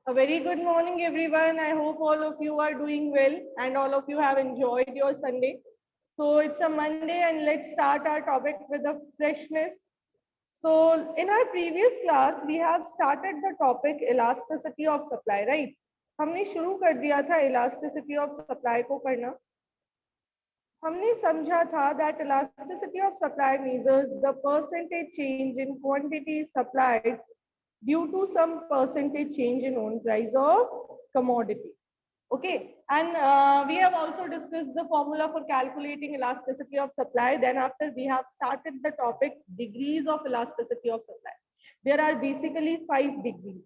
A very good morning, everyone. I hope all of you are doing well and all of you have enjoyed your Sunday. So it's a Monday and let's start our topic with a freshness. So in our previous class, we have started the topic elasticity of supply, right? हमने शुरू कर दिया था elasticity of supply को पढ़ना. हमने समझा था that elasticity of supply measures the percentage change in quantity supplied due to some percentage change in own price of commodity. Okay, and we have also discussed the formula for calculating elasticity of supply. Then after we have started the topic degrees of elasticity of supply. There are basically 5 degrees.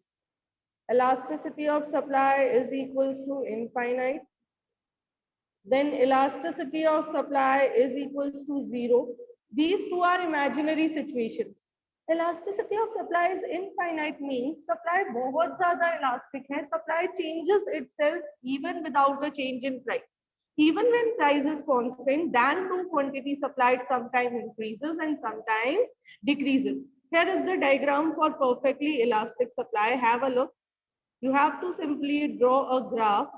Elasticity of supply is equals to infinite. Then elasticity of supply is equals to 0. These two are imaginary situations. Elasticity of supply is infinite means supply बहुत ज़्यादा elastic है. Supply changes itself even without a change in price. Even when price is constant, then too quantity supplied sometimes increases and sometimes decreases. Here is the diagram for perfectly elastic supply. Have a look. You have to simply draw a graph.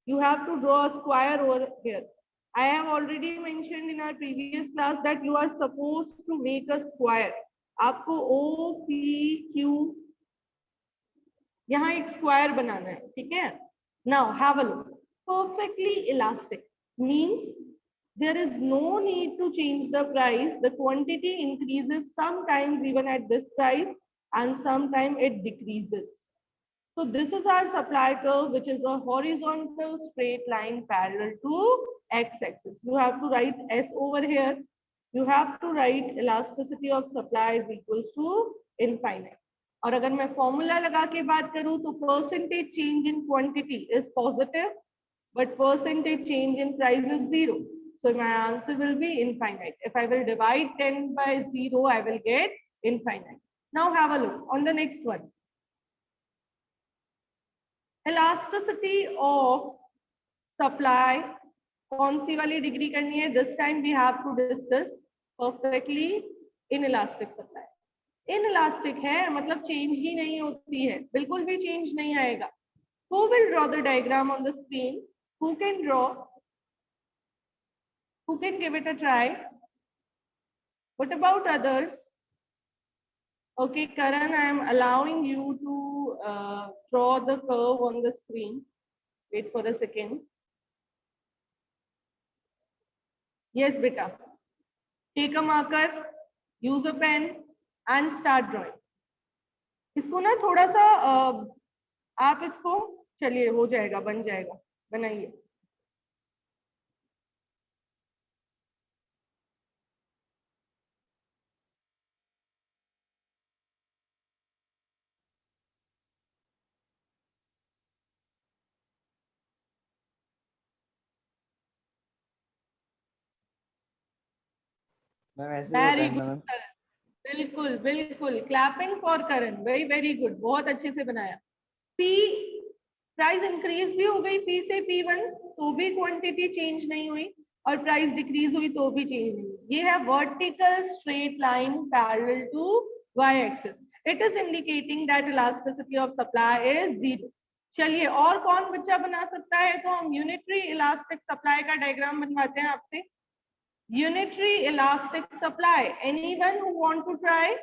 You have to draw a square over here. I have already mentioned in our previous class that you are supposed to make a square. आपको O P Q यहाँ एक square बनाना है, ठीक है? Now have a look. Perfectly elastic means there is no need to change the price. The quantity increases sometimes even at this price and sometimes it decreases. So this is our supply curve, which is a horizontal straight line parallel to x-axis. You have to write S over here. You have to write elasticity of supply is equals to infinite. और अगर मैं formula लगा के बात करूं तो percentage change in quantity is positive, but percentage change in price is 0. So my answer will be infinite. If I will divide 10 by 0, I will get infinite. Now have a look on the next one. Elasticity of supply. कौन सी वाली degree करनी है? This time we have to discuss perfectly inelastic supply. Inelastic है मतलब change ही नहीं होती है, बिल्कुल भी change नहीं आएगा. Who will draw the diagram on the screen? Who can draw? Who can give it a try? What about others? Okay, Karan, I am allowing you to draw the curve on the screen. Wait for a second. Yes, beta. Take a marker, use a pen and start drawing. इसको ना थोड़ा सा आप इसको चलिए हो जाएगा, बन जाएगा, बनाइए. वेरी गुड, बिल्कुल बिल्कुल. Clapping for Karan. Very very good, बहुत अच्छे से बनाया. पी प्राइस इंक्रीज भी हो गई पी से P1 तो भी क्वांटिटी चेंज नहीं हुई और प्राइस डिक्रीज हुई तो भी चेंज नहीं हुई. ये है vertical straight line parallel to y axis. It is indicating that elasticity of supply is 0. चलिए और कौन बच्चा बना सकता है? तो हम यूनिटरी इलास्टिक सप्लाई का डायग्राम बनवाते हैं आपसे. Unitary elastic supply. Anyone who want to try?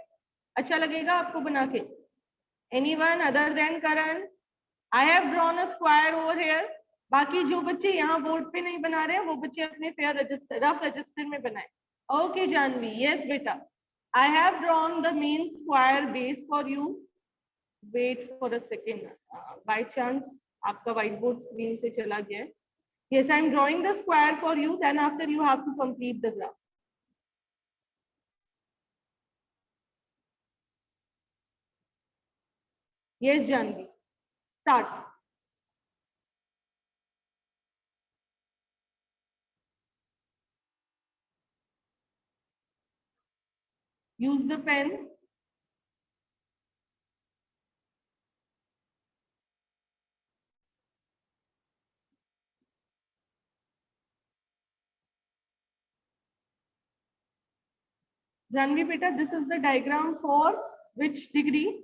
अच्छा लगेगा आपको बना के? Anyone other than Karan? I have drawn a square over here. बाकी जो बच्चे यहाँ बोर्ड पे नहीं बना रहे हैं वो बच्चे अपने फेयर रजिस्टर रफ रजिस्टर में बनाए. Okay, जानवी. Yes, बेटा. I have drawn the main square base for you. Wait for a second. By chance आपका white board screen से चला गया है. Yes, I am drawing the square for you. Then after you have to complete the graph. Yes, Janvi. Start. Use the pen. Janvi beta, this is the diagram for which degree?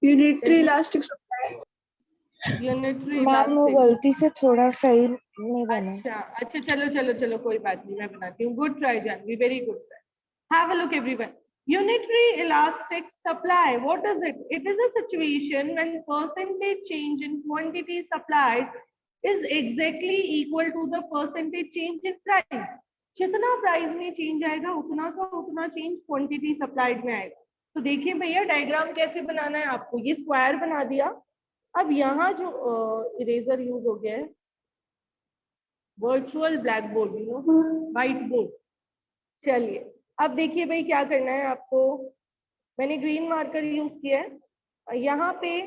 Unitary elastic supply. Unitary ma'am वो elastic. गलती से थोड़ा सही नहीं बना। अच्छा चलो चलो चलो कोई बात नहीं, मैं बनाती हूँ। Good try Janvi, very good try. Have a look everyone. Unitary elastic supply, what is it? It is a situation when percentage change in quantity supplied is exactly equal to the percentage change in price. जितना price में change आएगा उतना का उतना change quantity supplied में आएगा। तो देखिए भैया डायग्राम कैसे बनाना है आपको। ये स्क्वायर बना दिया। अब यहाँ जो इरेजर यूज हो गया है, virtual black board, you know, white board. चलिए अब देखिए भाई क्या करना है आपको। मैंने ग्रीन मार्कर यूज किया है। यहाँ पे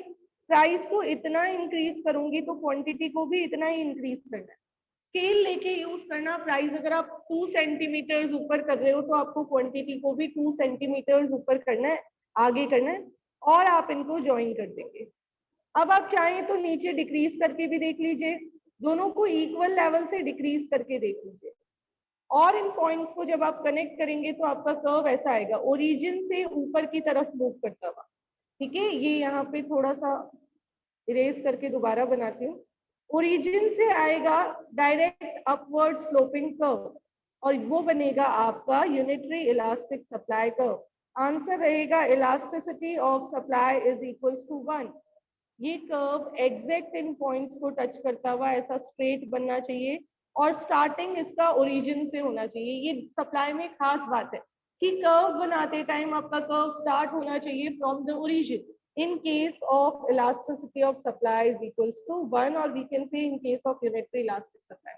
प्राइस को इतना इंक्रीज करूंगी तो क्वांटिटी को भी इतना ही इंक्रीज करना है। स्केल लेके यूज करना। प्राइस अगर आप 2 सेंटीमीटर्स ऊपर कर रहे हो तो आपको क्वांटिटी को भी 2 सेंटीमीटर्स ऊपर करना है, आगे करना है, और आप इनको ज्वाइन कर देंगे। अब आप चाहें तो नीचे डिक्रीज करके भी देख लीजिए, दोनों को इक्वल लेवल से डिक्रीज करके देख लीजिए। और इन पॉइंट्स को जब आप कनेक्ट करेंगे तो आपका कर्व ऐसा आएगा, ओरिजिन से ऊपर की तरफ मूव करता हुआ। ठीक है, ये यहाँ पे थोड़ा सा इरेज करके दोबारा बनाती हूँ। ओरिजिन से आएगा डायरेक्ट अपवर्ड स्लोपिंग कर्व, और वो बनेगा आपका unitary elastic supply curve. Answer रहेगा elasticity of supply is equals to 1। ये कर्व एग्जैक्ट इन पॉइंट्स को टच करता हुआ ऐसा स्ट्रेट बनना चाहिए, और स्टार्टिंग इसका ओरिजिन से होना चाहिए। ये सप्लाई में खास बात है कि कर्व बनाते टाइम आपका कर्व स्टार्ट होना चाहिए from the origin. In case of elasticity of supply is equals to 1, or we can say in case of unitary elastic supply.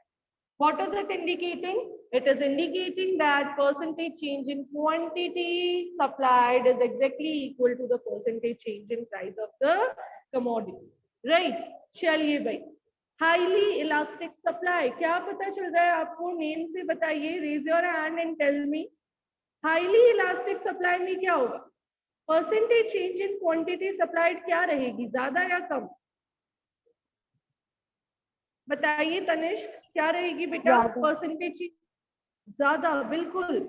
What is it indicating? It is indicating that percentage change in quantity supplied is exactly equal to the percentage change in price of the commodity. Right? चलिए भाई, highly elastic supply क्या पता चल रहा है आपको? Name से बताइए, raise your hand and tell me. Highly elastic supply में क्या होगा? Percentage change in quantity supplied क्या रहेगी, ज्यादा या कम? बताइए तनिष्क, क्या रहेगी बेटा? परसेंटेज ज्यादा। बिल्कुल,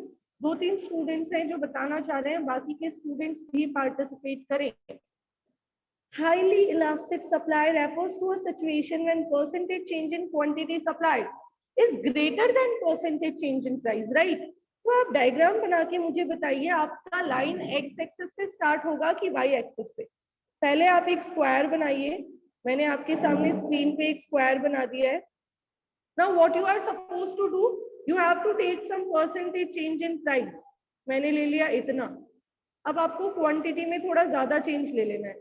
2-3 स्टूडेंट्स हैं जो बताना चाह रहे हैं, बाकी के स्टूडेंट्स भी पार्टिसिपेट करें। Highly elastic supply refers to a situation when percentage change in quantity supplied is greater than percentage change in price, right? तो आप डायग्राम बना के मुझे बताइए, आपका लाइन एक्स एक्सिस से स्टार्ट होगा कि वाई एक्सिस से? पहले आप एक स्क्वायर बनाइए। मैंने आपके सामने स्क्रीन पे एक स्क्वायर बना दिया है। Now what you are suppose to do, you have to take some percentage change in price. मैंने ले लिया इतना। अब आपको क्वांटिटी में थोड़ा ज्यादा चेंज ले लेना है,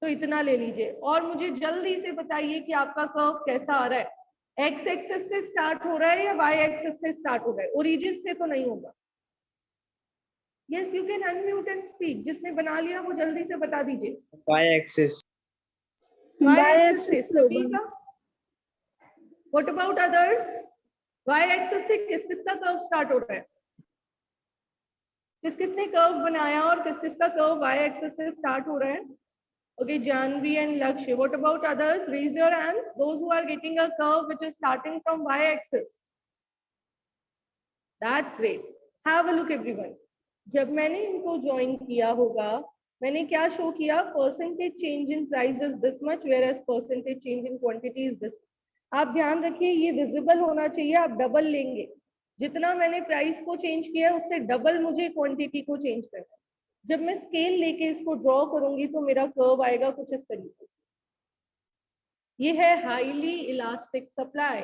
तो इतना ले लीजिए। और मुझे जल्दी से बताइए कि आपका कर्व कैसा आ रहा है, एक्स एक्सिस से स्टार्ट हो रहा है या वाई एक्सिस से स्टार्ट हो रहा है? ओरिजिन से तो नहीं होगा। Yes, you can unmute and speak. जिसने बना लिया वो जल्दी से बता दीजिए। Y axis. वाई एक्सिस से सभी का। What about others? Y axis से किस किस का कर्व स्टार्ट हो रहा है? किस किसने कर्व बनाया और किस किस का कर्व वाई एक्सिस से स्टार्ट हो रहा है? Okay, Janvi and Lakshya. What about others? Raise your hands. Those who are getting a curve which is starting from y-axis. That's great. Have a look, everyone. जब मैंने इनको join किया होगा, मैंने क्या शो किया? Percentage change in price is this much, whereas percentage change in quantity is this. आप ध्यान रखिए, ये विजिबल होना चाहिए। आप डबल लेंगे, जितना मैंने प्राइस को चेंज किया उससे डबल मुझे क्वांटिटी को चेंज करना है। जब मैं स्केल लेके इसको ड्रॉ करूंगी तो मेरा कर्व आएगा कुछ इस तरीके से। ये है highly elastic supply,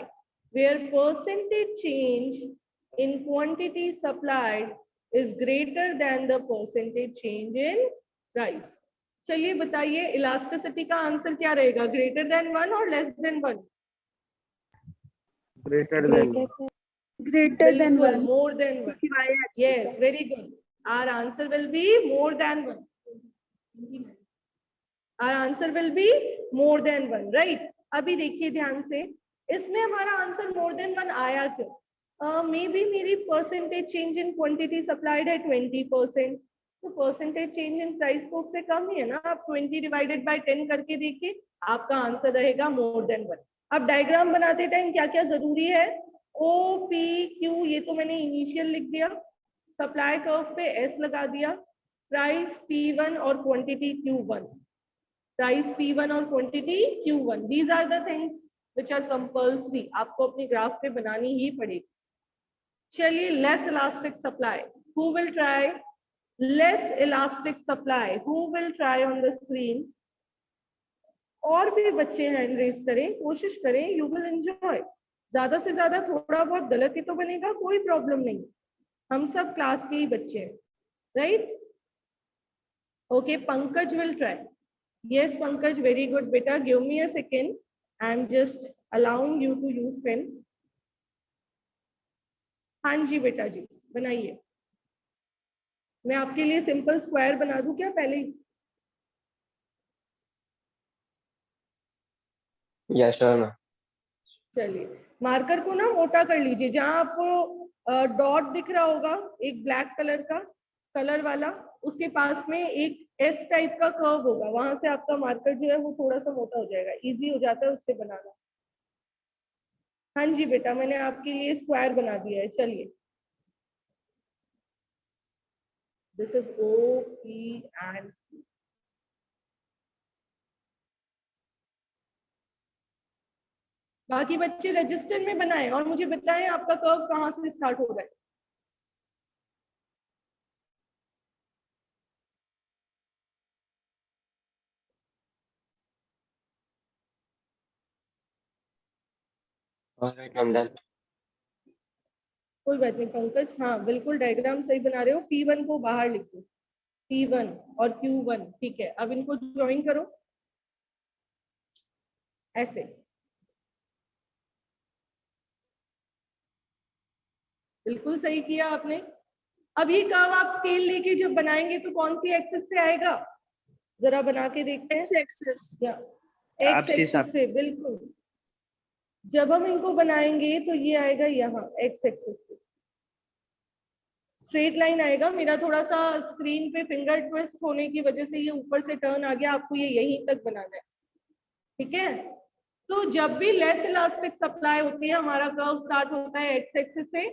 where percentage change in quantity supplied is greater than the percentage change in price. चलिए बताइए, इलास्टिसिटी का आंसर क्या रहेगा? ग्रेटर देन 1 और less than 1? Greater than 1, more than 1। Yes, very good. Our answer will be more than 1. Our answer will be more than 1, right? अभी देखिए ध्यान से, इसमें हमारा आंसर more than 1 आया क्यों? मे बी मेरी percentage change in quantity supplied है 20%, तो परसेंटेज चेंज इन प्राइस तो उससे कम ही है ना। आप 20 डिवाइडेड बाय 10 करके देखिए, आपका आंसर रहेगा more than 1। अब डायग्राम बनाते टाइम क्या क्या जरूरी है? O, P, Q, ये तो मैंने इनिशियल लिख दिया। सप्लाई कर्व पे S लगा दिया, प्राइस P1 और क्वांटिटी Q1। प्राइस P1 और quantity Q1. These are the things which are compulsory. आपको अपनी ग्राफ पे बनानी ही पड़ेगी. चलिए, less elastic supply. Who will try? Less elastic supply. Who will try on the screen? और भी बच्चे हैंड रेज करें, कोशिश करें. You will enjoy. ज्यादा से ज्यादा थोड़ा बहुत गलत ही तो बनेगा, कोई प्रॉब्लम नहीं. हम सब क्लास के ही बच्चे हैं, right? Okay, Pankaj will try. Yes Pankaj, very good बेटा. Give me a second. I am just allowing you to use pen. हाँ जी बेटा जी, बनाइए. मैं आपके लिए सिंपल स्क्वायर बना दूं क्या पहले ही? या श्योर मैम. चलिए, मार्कर को ना मोटा कर लीजिए. जहां आपको डॉट दिख रहा होगा एक ब्लैक कलर का, कलर वाला, उसके पास में एक एस टाइप का कर्व होगा. वहां से आपका मार्कर जो है वो थोड़ा सा मोटा हो जाएगा. इजी हो जाता है उससे बनाना. हाँ जी बेटा, मैंने आपके लिए स्क्वायर बना दिया है. चलिए, this is O P and बाकी बच्चे रजिस्टर में बनाएं और मुझे बताएं आपका कर्व कहाँ से स्टार्ट हो रहा है. Alright ma'am, done. कोई बात नहीं पंकज. हाँ बिल्कुल, डायग्राम सही बना रहे हो. P1 को बाहर लिख दो. P1 और Q1. ठीक है, अब इनको ड्राइंग करो ऐसे. बिल्कुल सही किया आपने. अब ये कर्व आप स्केल लेके जब बनाएंगे तो कौन सी एक्सिस से आएगा? जरा बना के देखते हैं. X axis. एक्स एक्सिस से. बिल्कुल, जब हम इनको बनाएंगे तो ये आएगा यहाँ एक्स एक्सिस से. स्ट्रेट लाइन आएगा. मेरा थोड़ा सा स्क्रीन पे फिंगर ट्विस्ट होने की वजह से ये ऊपर से टर्न आ गया. आपको ये यहीं तक बनाना है, ठीक है? तो जब भी लेस इलास्टिक सप्लाई होती है हमारा कर्व स्टार्ट होता है एक्स एक्सिस से,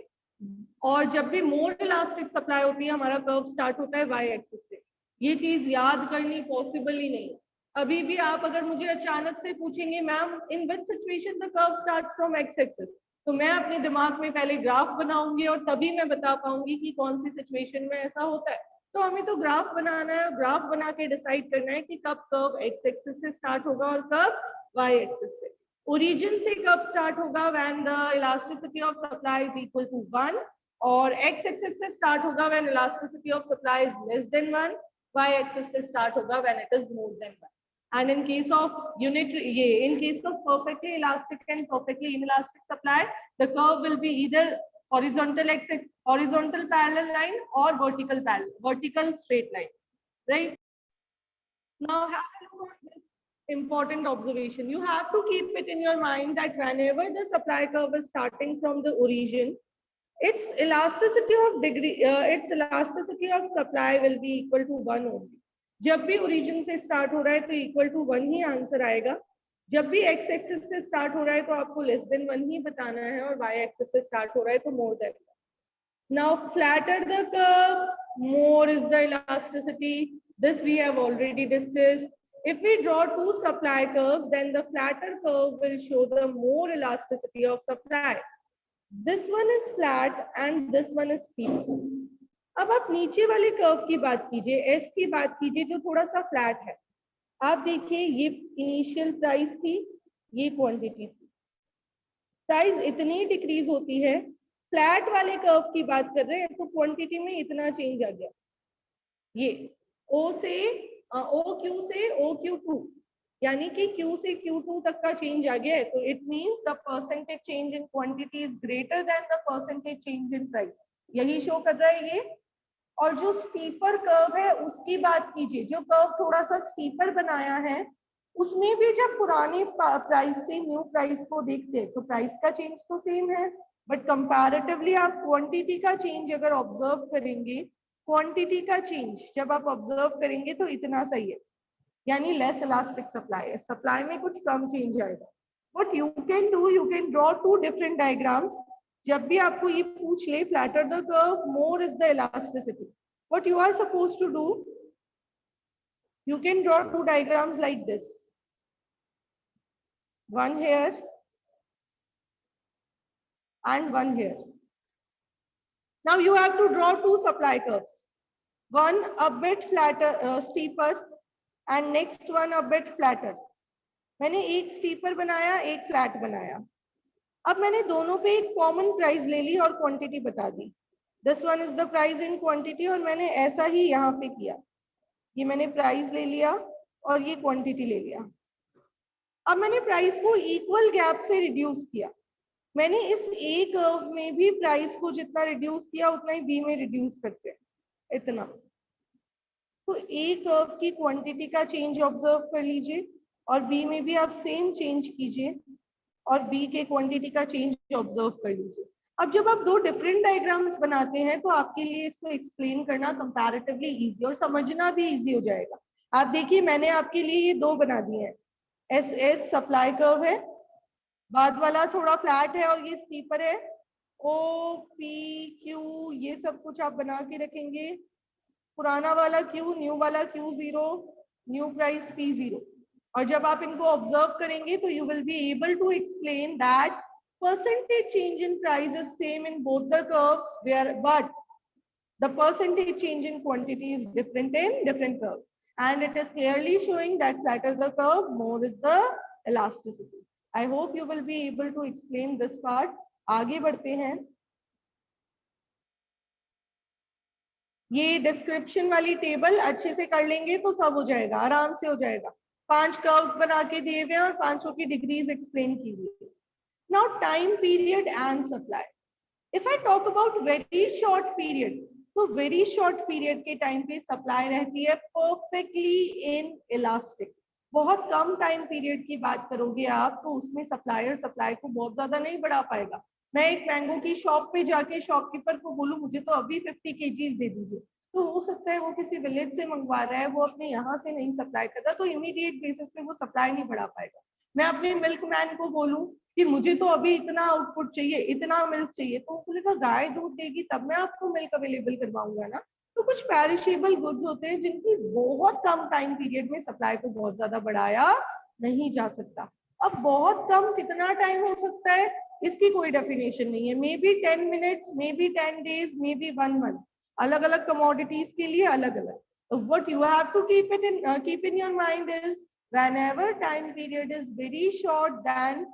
और जब भी मोर इलास्टिक सप्लाई होती है हमारा कर्व स्टार्ट होता है वाई एक्सिस से. ये चीज याद करनी पॉसिबल ही नहीं. अभी भी आप अगर मुझे अचानक से पूछेंगे ma'am in which situation the curve starts from x axis, तो मैं अपने दिमाग में पहले ग्राफ बनाऊंगी और तभी मैं बता पाऊंगी कि कौन सी सिचुएशन में ऐसा होता है. तो हमें तो ग्राफ बनाना है. ग्राफ बना के डिसाइड करना है कि कब कर्व एक्स एक्सिस से स्टार्ट होगा और कब वाई एक्सिस से. ओरिजिन से कब स्टार्ट होगा? When the elasticity of supply is equal to 1, और एक्स एक्सिस से स्टार्ट होगा when elasticity of supply is less than 1. Y axis से स्टार्ट होगा when it is more than 1. And in case of in case of perfectly elastic and perfectly inelastic supply, the curve will be either horizontal parallel line or vertical straight line, right? Now have a look at this important observation. You have to keep it in your mind that whenever the supply curve is starting from the origin, its elasticity of supply will be equal to 1 only. जब भी origin से start हो रहा है तो equal to 1 he answer आएगा. जब भी एक्स एक्सिस से स्टार्ट हो रहा है तो आपको लेस देन 1 ही बताना है, और वाई एक्सिस से स्टार्ट हो रहा है तो more than 1. Now flatter the curve, more is the elasticity. This we have already discussed. If we draw two supply curves, then the flatter curve will show the more elasticity of supply. This one is flat and this one is steep. अब आप नीचे वाले curve की बात कीजिए, S की बात कीजिए, जो थोड़ा सा फ्लैट है. आप देखिए, ये इनिशियल प्राइस थी, ये क्वांटिटी थी. प्राइस इतनी डिक्रीज होती है. फ्लैट वाले कर्व की बात कर रहे हैं तो क्वांटिटी में इतना चेंज आ गया. ये OQ से OQ2, यानी कि Q से Q2 तक का चेंज आ गया है. तो it means the percentage change in quantity is greater than the percentage change in price. यही शो कर रहा है ये. और जो स्टीपर कर्व है उसकी बात कीजिए. जो कर्व थोड़ा सा स्टीपर बनाया है उसमें भी जब पुराने प्राइस से न्यू प्राइस को देखते हैं तो प्राइस का चेंज तो सेम है, बट कंपैरेटिवली आप क्वांटिटी का चेंज अगर ऑब्जर्व करेंगे, क्वांटिटी का चेंज जब आप ऑब्जर्व करेंगे तो इतना सही है, यानी लेस इलास्टिक सप्लाई है. सप्लाई में कुछ कम चेंज आएगा. What you can do, you can draw two different diagrams. जब भी आपको ये पूछ ले flatter the curve, more is the elasticity, what you are supposed to do, You can draw two diagrams like this. One here and one here. Now you have to draw two supply curves. One a bit flatter, steeper, and next one a bit flatter. मैंने एक steeper बनाया, एक flat बनाया. अब मैंने दोनों पे एक कॉमन प्राइस ले ली और क्वांटिटी बता दी. This one is the price in quantity और मैंने ऐसा ही यहाँ पे किया. ये मैंने प्राइस ले लिया और ये क्वांटिटी ले लिया. अब मैंने प्राइस को इक्वल गैप से रिड्यूस किया. मैंने इस ए कर्व में भी प्राइस को जितना रिड्यूस किया उतना ही बी में रिड्यूस करते हैं, इतना. तो ए कर्व की क्वांटिटी का चेंज ऑब्जर्व कर लीजिए और बी में भी आप सेम चेंज कीजिए और बी के क्वांटिटी का चेंज ऑब्जर्व कर लीजिए. अब जब आप दो डिफरेंट डायग्राम्स बनाते हैं तो आपके लिए इसको एक्सप्लेन करना कंपैरेटिवली इजी और समझना भी इजी हो जाएगा. आप देखिए मैंने आपके लिए ये दो बना दिए हैं. एस एस सप्लाई कर्व है, बाद वाला थोड़ा फ्लैट है और ये स्टीपर है. ओ पी क्यू ये सब कुछ आप बना के रखेंगे. पुराना वाला क्यू, न्यू वाला Q zero, new price P zero. और जब आप इनको ऑब्जर्व करेंगे तो you will be able to explain that percentage change in price is same in both the curves, but the percentage change in quantity is different in different curves, and it is clearly showing that flatter the curve, more is the elasticity. I hope you will be able to explain this part. आगे बढ़ते हैं. ये description वाली table अच्छे से कर लेंगे तो सब हो जाएगा, आराम से हो जाएगा. 5 कर्व बना के दिए हुए और 5 की डिग्रीज एक्सप्लेन की हुई है. Now time period and supply. If I talk about very short period, तो very short period के टाइम पे सप्लाई रहती है perfectly inelastic. बहुत कम टाइम पीरियड की बात करोगे आप तो उसमें सप्लायर सप्लाई को बहुत ज्यादा नहीं बढ़ा पाएगा. मैं एक मैंगो की शॉप पे जाके शॉपकीपर को बोलूं मुझे तो अभी 50 kgs दे दीजिए, तो हो सकता है वो किसी विलेज से मंगवा रहा है, वो अपने यहाँ से नहीं सप्लाई कर रहा, तो इमीडिएट बेसिस पे वो सप्लाई नहीं बढ़ा पाएगा. मैं अपने मिल्क मैन को बोलूं कि मुझे तो अभी इतना आउटपुट चाहिए, इतना मिल्क चाहिए, तो बोलेगा गाय दूध देगी तब मैं आपको मिल्क अवेलेबल करवाऊंगा ना. तो कुछ पेरिशेबल गुड्स होते हैं जिनकी बहुत कम टाइम पीरियड में सप्लाई को बहुत ज्यादा बढ़ाया नहीं जा सकता. अब बहुत कम कितना टाइम हो सकता है इसकी कोई डेफिनेशन नहीं है. May be 10 minutes, may be 10 days, may be 1 month. अलग अलग कमोडिटीज के लिए अलग अलग. What you have to keep in your mind is whenever time period is very short, then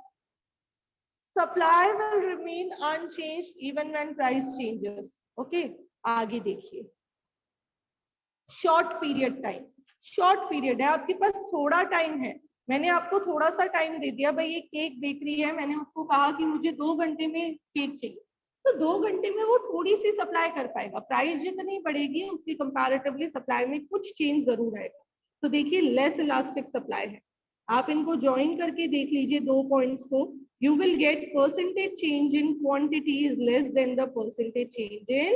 supply will remain unchanged even when price changes. Okay, आगे देखिए. Short period time. Short period है, आपके पास थोड़ा time है. मैंने आपको थोड़ा सा टाइम दे दिया, भाई ये केक बेकरी है, मैंने उसको कहा कि मुझे 2 घंटे में केक चाहिए, तो 2 घंटे में वो थोड़ी सी सप्लाई कर पाएगा. प्राइस जितनी बढ़ेगी उसकी कंपैरेटिवली सप्लाई में कुछ चेंज जरूर आएगा. तो देखिए लेस इलास्टिक सप्लाई है. आप इनको ज्वाइन करके देख लीजिए दो पॉइंट्स को. You will get percentage change in quantity is less than the percentage change in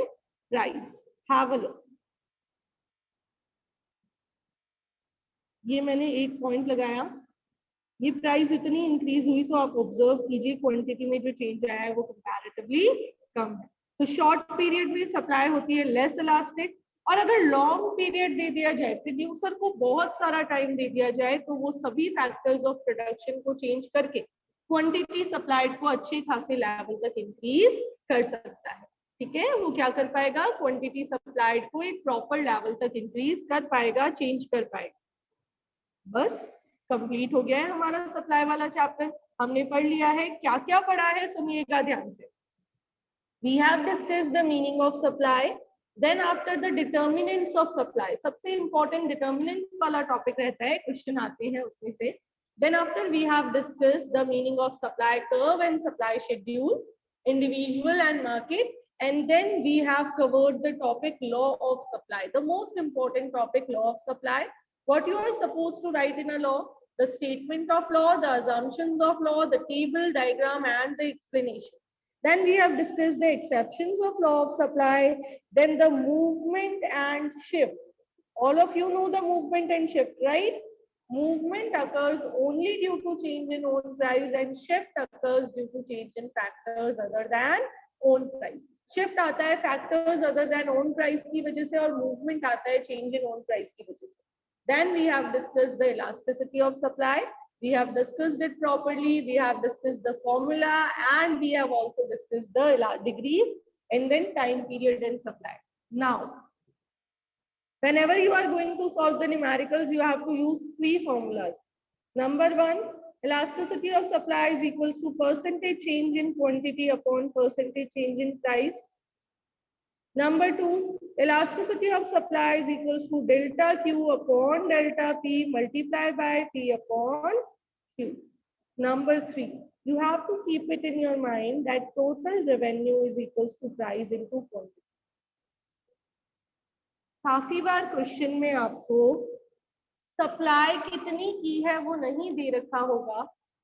price. Have a look. ये मैंने एक पॉइंट लगाया. ये प्राइस इतनी इंक्रीज हुई तो आप ऑब्जर्व कीजिए क्वांटिटी में जो चेंज आया है वो कंपैरेटिवली कम है. तो शॉर्ट पीरियड में सप्लाई होती है लेस इलास्टिक. और अगर लॉन्ग पीरियड दे दिया जाए, प्रोड्यूसर को बहुत सारा टाइम दे दिया जाए, तो वो सभी फैक्टर्स ऑफ प्रोडक्शन को चेंज करके क्वांटिटी सप्लाइड को अच्छे खासे लेवल तक इंक्रीज कर सकता है. ठीक है, वो क्या कर पाएगा, क्वांटिटी सप्लाइड को एक प्रॉपर लेवल तक इंक्रीज कर पाएगा, चेंज कर पाएगा. बस कंप्लीट हो गया है हमारा सप्लाई वाला चैप्टर. हमने पढ़ लिया है. क्या क्या पढ़ा है सुनिएगा ध्यान से. We have discussed the meaning of supply. Then after the determinants of supply, सबसे important determinants वाला टॉपिक रहता है, क्वेश्चन आते हैं उसमें से. Then after we have discussed the meaning of supply curve and supply schedule, individual and market, and then we have covered the topic law of supply, the most important topic, law of supply. What you are supposed to write in a law, the statement of law, the assumptions of law, the table, diagram, and the explanation. Then we have discussed the exceptions of law of supply, then the movement and shift. All of you know the movement and shift, right? Movement occurs only due to change in own price and shift occurs due to change in factors other than own price. Shift आता है factors other than own price की वजह से और movement आता है change in own price की वजह से. Then we have discussed the elasticity of supply. We have discussed it properly. We have discussed the formula, and we have also discussed the degrees and then time period and supply. Now, whenever you are going to solve the numericals, you have to use three formulas. Number one, elasticity of supply is equals to percentage change in quantity upon percentage change in price. Number two, elasticity of supply is equals to delta Q upon delta P multiplied by P upon Q. Number three, you have to keep it in your mind that total revenue is equals to price into quantity. काफी बार question में आपको supply कितनी की है वो नहीं दे रखा होगा,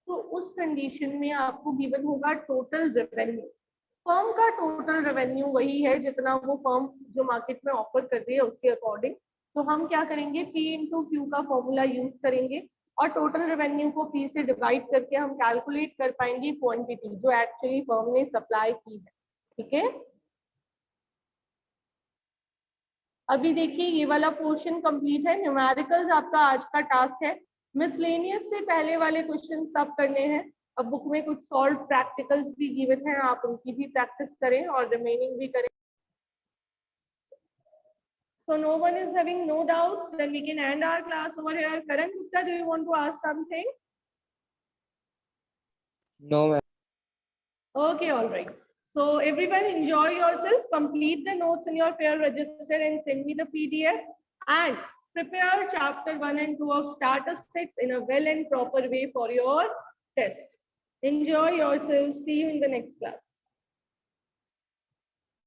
तो उस कंडीशन में आपको गिवन होगा टोटल रेवेन्यू। फर्म का टोटल रेवेन्यू वही है जितना वो फर्म जो मार्केट में ऑफर कर रही है उसके अकॉर्डिंग। तो हम क्या करेंगे, P इंटू क्यू का फॉर्मूला यूज करेंगे और टोटल रेवेन्यू को P से डिवाइड करके हम कैलकुलेट कर पाएंगे क्वांटिटी जो एक्चुअली फर्म ने सप्लाई की है। ठीक है, अभी देखिए ये वाला पोर्शन कंप्लीट है। न्यूमेरिकल्स आपका आज का टास्क है। मिसलेनियस से पहले वाले क्वेश्चन सब करने हैं। अब बुक में कुछ सॉल्व प्रैक्टिकल्स भी गिवन हैं, आप उनकी भी प्रैक्टिस करें और रिमेनिंग भी करें। So no one is having no doubts, then we can end our class over here. Karan Gupta, do you want to ask something? No, ma'am. Okay, all right. So everyone enjoy yourself, complete the notes in your fair register and send me the PDF and prepare chapter 1 and 2 of statistics in a well and proper way for your test. Enjoy yourself. See you in the next class.